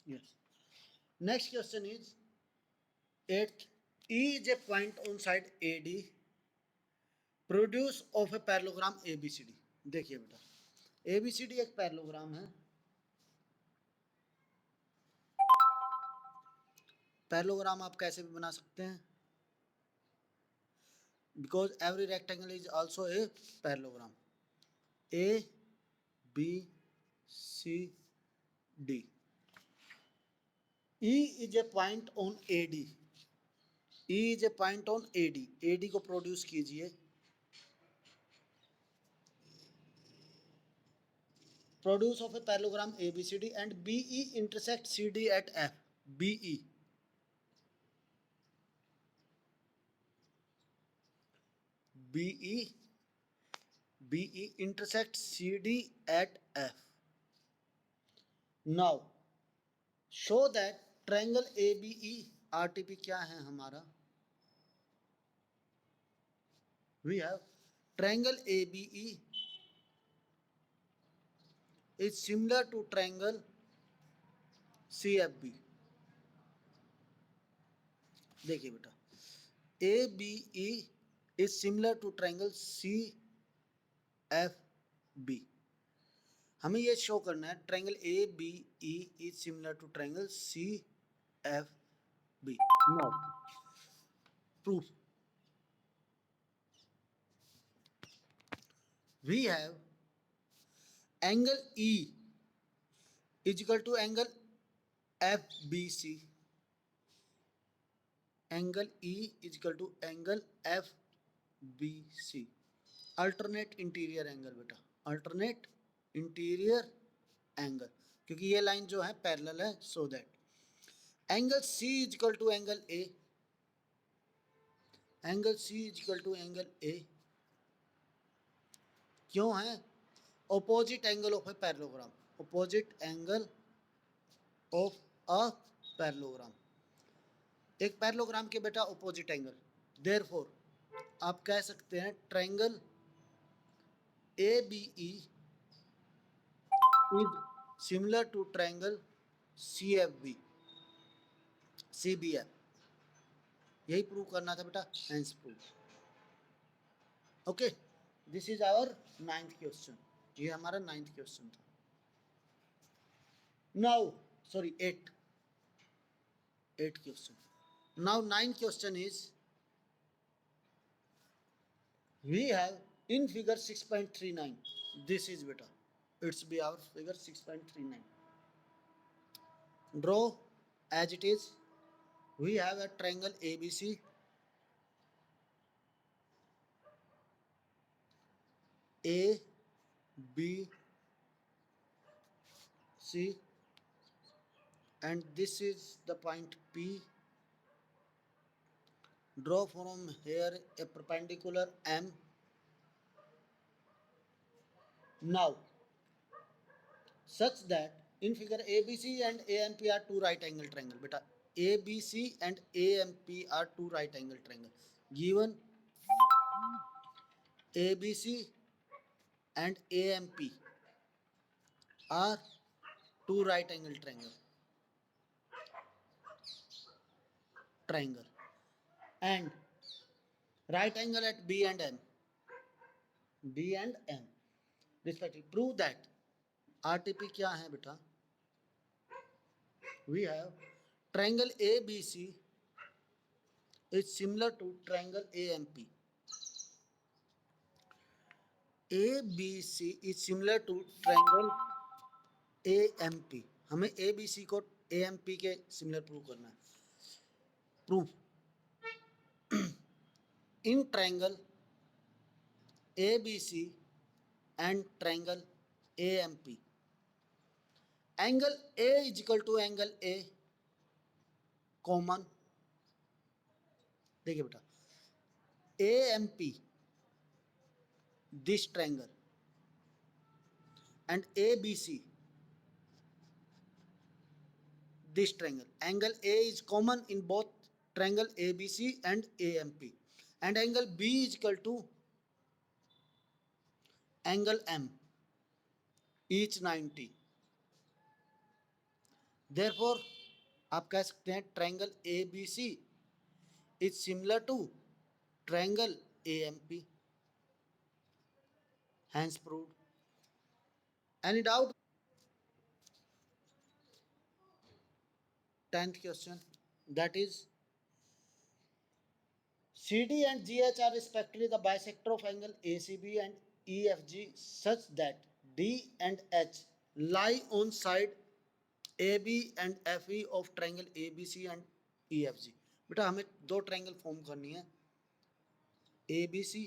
Yes. Next question is eighth. E is a point on side AD. Produce of a parallelogram ABCD. देखिए बेटा, ABCD एक parallelogram है. Parallelogram आप कैसे भी बना सकते हैं, because every rectangle is also a parallelogram. A B C D. E is a point on AD. E is a point on AD. AD को प्रोड्यूस कीजिए. Produce of a parallelogram ABCD and BE intersect CD at F. BE. BE. BE intersect CD at F. Now show that triangle ABE. RTP क्या है हमारा? We have triangle ABE is similar to triangle CFB. देखिए बेटा, ABE is similar to triangle CFB. हमें ये show करना है triangle ABE is similar to triangle CFB. Now proof. We have angle E is equal to angle FBC. Angle E is equal to angle FBC. Alternate interior angle बेटा, alternate interior angle, क्योंकि ये line जो है parallel है. So that angle C is equal to angle A. Angle C is equal to angle A क्यों है? Opposite angle of a parallelogram. Opposite angle of a parallelogram. एक parallelogram के बेटा ऑपोजिट एंगल. देयरफॉर आप कह सकते हैं triangle ABE is similar to triangle CFB. CBF. यही प्रूव करना था बेटा, hence prove. Okay, this is our 9th question. ये हमारा 9th क्वेश्चन था. Now sorry 8th question. Now 9th question is, we have in figure 6.39. This is beta, it's be our figure 6.39. Draw as it is. We have a triangle ABC. A B C, and this is the point P. Draw from here a perpendicular M. Now such that in figure ABC and AMP are two right angle triangle. Beta, ABC and AMP are two right angle triangle. Given ABC and AMP are two right angle triangle and right angle at B and M respectively. Prove that RTP क्या है बेटा? We have triangle ABC is similar to triangle AMP. ABC is similar to triangle AMP. हमें ABC को AMP के similar prove करना है. Proof in triangle ABC and triangle AMP, angle A is equal to angle A common. देखिए बेटा, AMP this triangle and ABC this triangle. Angle A is common in both triangle ABC and AMP, and angle B is equal to angle M, each 90. Therefore आप कह सकते हैं triangle A B C is similar to triangle A M P, hence proved. Any doubt? 10th question, that is CD and GH are respectively the bisector of angle ACB and EFG such that D and H lie on side AB and FE of triangle ABC and EFG। बेटा हमें दो triangle form करनी है, ABC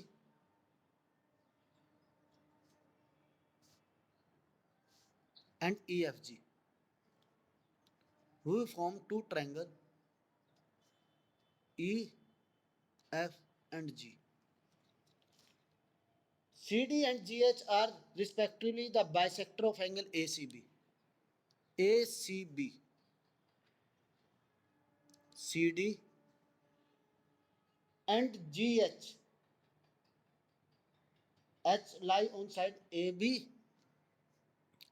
and EFG। We form two triangle E, F and G। CD and GH are respectively the bisector of angle ACB, ACB, CD and GH, H lie on side AB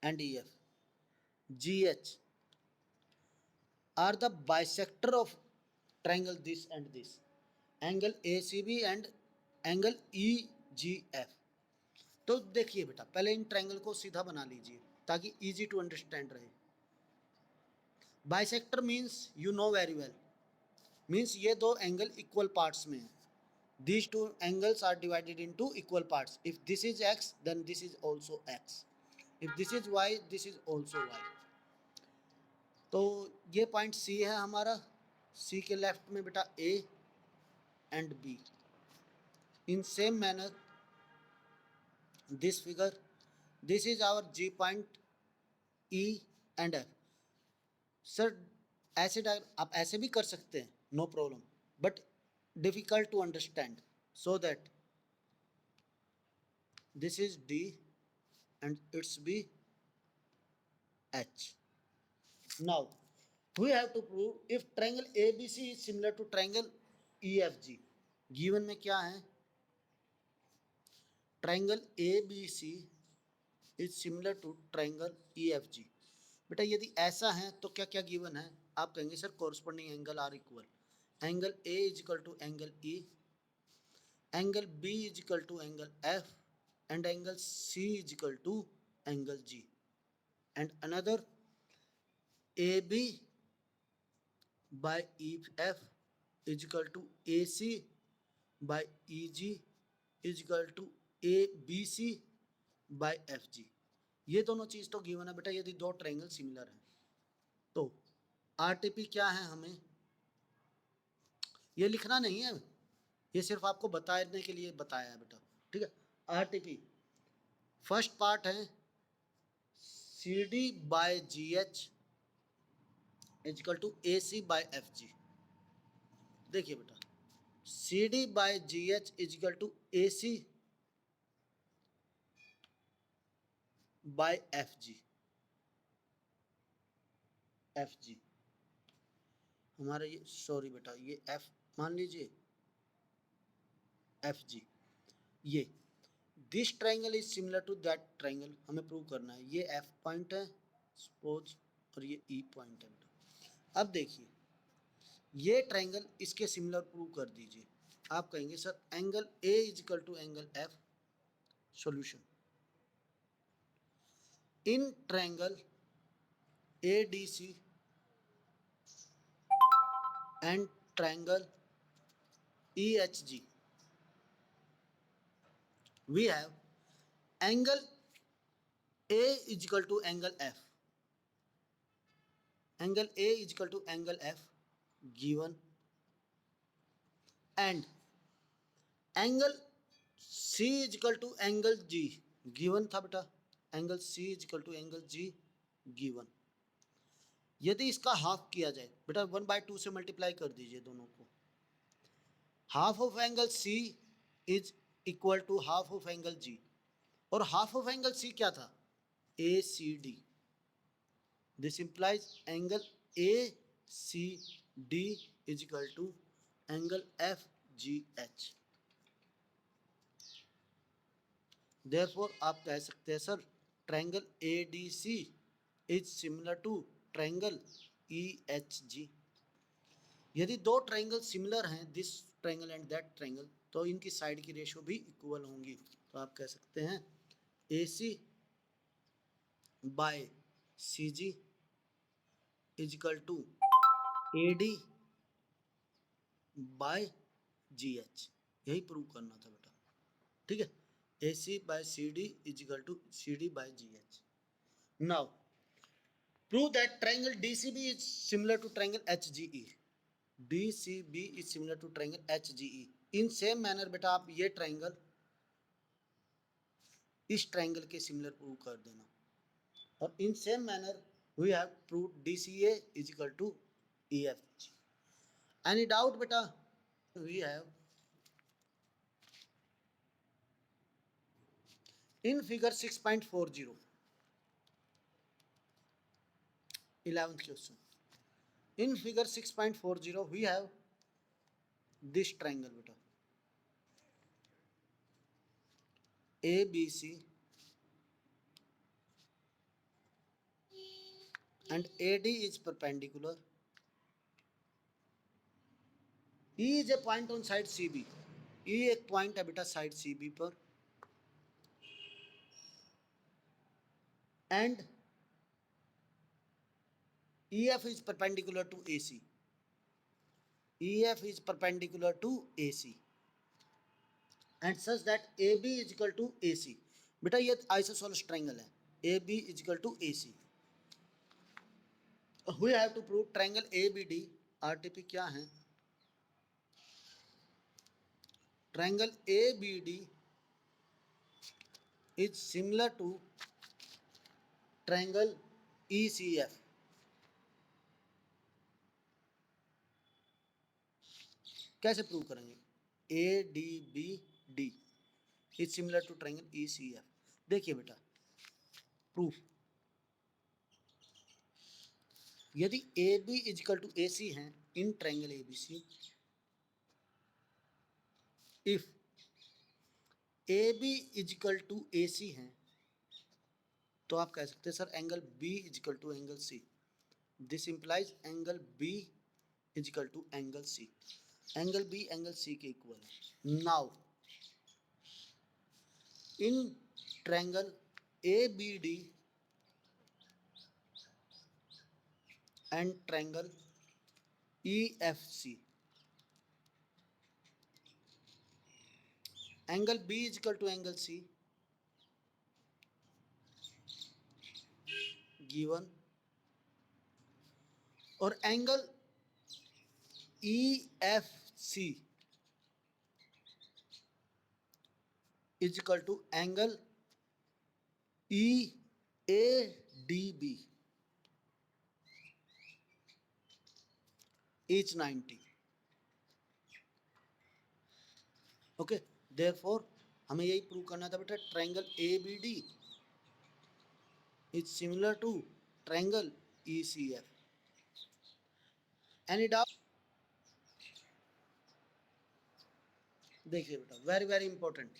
and EF, GH are the bisector of triangle this and this, angle ACB and angle EGF। तो देखिए बेटा पहले in triangle को सीधा बना लीजिए ताकि easy to understand रहे। Bisector means you know very well, means ये दो एंगल इक्वल पार्ट्स में हैं। These two angles are divided into equal parts. If this is x, then this is also x. If this is y, this is also y. तो ये point C है हमारा, C के left में बेटा A and B। In same manner this figure, this is our G point E and F। Sir ऐसे आप ऐसे भी कर सकते हैं, no problem, but difficult to understand, so that this is D and it's B H। Now we have to prove if triangle ABC is similar to triangle EFG। Given में क्या है, triangle ABC is similar to triangle EFG। बेटा यदि ऐसा है तो क्या क्या गिवन है, आप कहेंगे sir corresponding angle are equal, angle A is equal to angle E, angle B is equal to angle F and angle C is equal to angle G, and another AB by EF is equal to AC by EG is equal to ABC by FG। ये दोनों चीज तो given है बेटा यदि दो triangle similar हैं। तो आरटीपी क्या है, हमें ये लिखना नहीं है, ये सिर्फ आपको बताने के लिए बताया है बेटा, ठीक है। आरटीपी फर्स्ट पार्ट है CD by GH is equal to AC by FG। देखिए बेटा CD by GH is equal to AC by FG। FG हमारा ये, सॉरी बेटा ये F मान लीजिए, FG ये, this triangle is similar to that triangle, हमें प्रूव करना है। ये F पॉइंट है सपोज और ये E पॉइंट है बेटा। अब देखिए ये ट्रायंगल इसके सिमिलर प्रूव कर दीजिए। आप कहेंगे sir angle A is equal to angle F। Solution, in triangle ADC and triangle EHG we have angle A is equal to angle F, angle A is equal to angle F given, and angle C is equal to angle G given था बेटा, angle C is equal to angle G given। यदि इसका half किया जाए बेटा 1/2 से multiply कर दीजिए दोनों को, half of angle C is equal to half of angle G, और हाफ ऑफ एंगल C क्या था, ACD। This implies angle ACD is equal to angle FGH। Therefore आप कह सकते हैं sir triangle ADC is similar to triangle EHG। यदि दो triangle similar हैं, this triangle and that triangle, तो इनकी साइड की रेशियो भी इक्वल होंगी। तो आप कह सकते हैं AC by CG is equal to AD by GH। यही प्रूव करना था बेटा, ठीक है। AC by CD is equal to CD by GH। Now prove that triangle DCB is similar to triangle HGE। DCB is similar to triangle HGE। In same manner बेटा आप ये triangle इस ट्रायंगल के सिमिलर प्रूव कर देना। और in same manner we have prove DCA is equal to EFG। Any doubt बेटा? We have in figure 6.40 11th question, in figure 6.40 we have this triangle beta ABC and AD is perpendicular, E is a point on side CB, E एक point है बेटा side CB पर, and EF is perpendicular to AC, EF is perpendicular to AC and such that AB is equal to AC। बेटा ये isosceles triangle है, AB is equal to AC। we have to prove triangle ABD। RTP क्या है? triangle ABD is similar to triangle ECF। कैसे prove करेंगे? ADBD is similar to triangle ECF। देखिए बेटा proof, यदि AB इजिकल टू AC है in triangle ABC, if AB is equal to AC है तो आप कह सकते हैं sir angle B is equal to angle C। This implies angle B is equal to angle C। Angle B angle C के equal है। Now in triangle ABD and triangle EFC, angle B is equal to angle C given, और angle EFC is equal to angle EADB is 90। Okay, therefore हमें यही prove करना था बेटा triangle ABD is similar to triangle ECF। Any doubt? देखिए बेटा very very important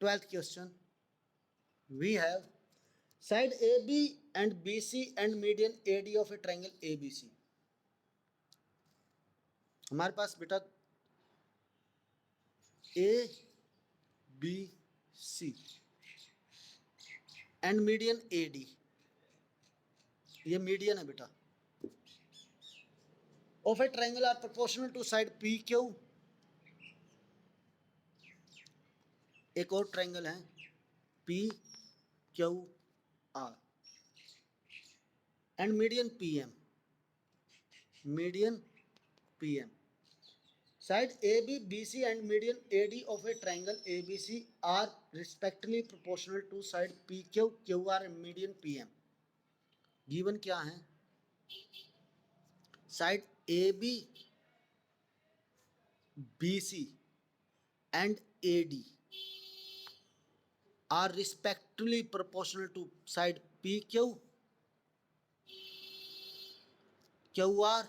12th question, we have side AB and BC and median AD of a triangle ABC। हमारे पास बेटा ABC एंड मीडियन AD, ये median है बेटा, of a triangle are proportional to side PQ। एक और triangle है PQR and median PM, median PM। Side AB, BC and median AD of a triangle ABC are respectively proportional to side PQ, QR and median PM। Given क्या है? Side AB, BC and AD are respectively proportional to side PQ, QR,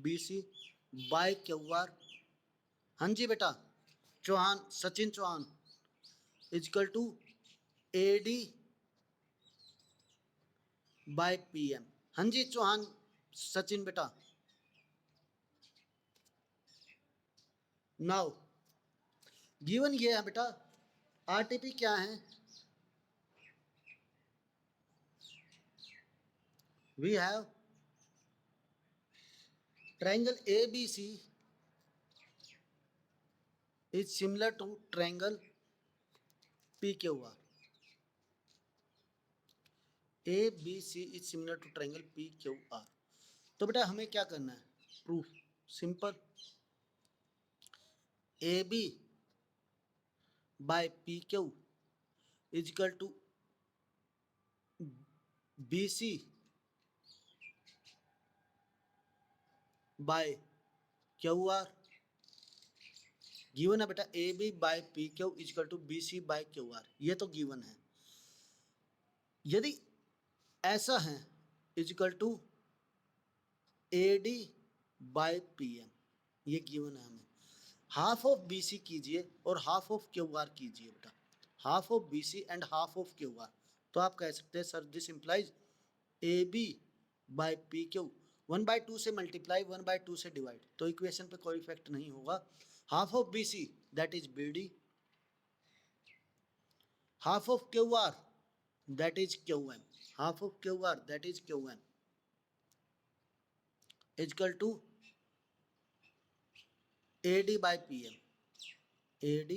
BC by QR। हाँ जी बेटा, Chauhan, Sachin Chauhan is equal to AD by PM। हाँ जी चौहान सचिन बेटा। Now given ये है बेटा, RTP क्या है? We have triangle ABC is similar to triangle PQR। ABC is similar to triangle PQR। तो बेटा हमें क्या करना है? Proof simple, AB by PQ is equal to BC by QR। Given है बेटा AB by PQ is equal to BC by QR, ये तो गिवन है। यदि ऐसा है is equal to AD by PM, ये गिवन है हमें। हाफ ऑफ BC कीजिए और हाफ ऑफ QR कीजिए बेटा, half of BC and half of QR। तो आप कह सकते हैं sir this implies AB by PQ 1/2 से मल्टीप्लाई 1/2 से डिवाइड, तो इक्वेशन पे कोई इफेक्ट नहीं होगा। Half of BC that is BD, half of QR that is QM, half of QR that is QM is equal to AD by PM, AD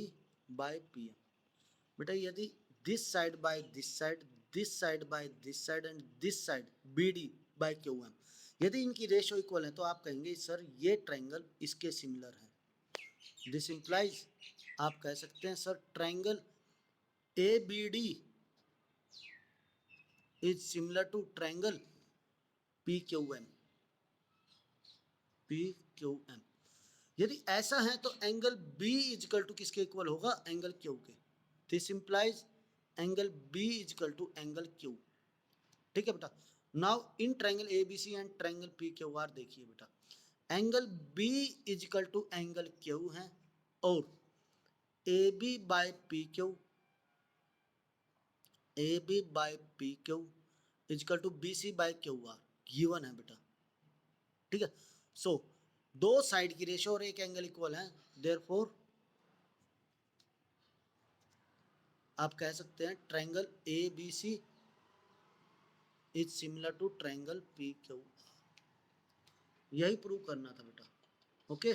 by PM। बेटा यदि this side by this side, this side by this side and this side BD by QM, यदि इनकी ratio equal है तो आप कहेंगे sir ये triangle इसके सिमिलर है। दिस इंप्लाइज, आप कह सकते हैं sir triangle ABD is similar to triangle PQM, PQM। यदि ऐसा है तो एंगल B इजकल टू किसके इक्वल होगा? एंगल Q के। This implies angle B is equal to angle Q। ठीक है बेटा। Now in triangle ABC and triangle PQR देखिए बेटा, angle B is equal to angle Q है और AB by PQ, AB by PQ is equal to BC by QR given है बेटा। ठीक है। सो दो साइड की रेशो और एक एंगल इक्वल है, देयरफॉर आप कह सकते हैं triangle ABC is similar to triangle PQ। यही प्रूव करना था बेटा। ओके।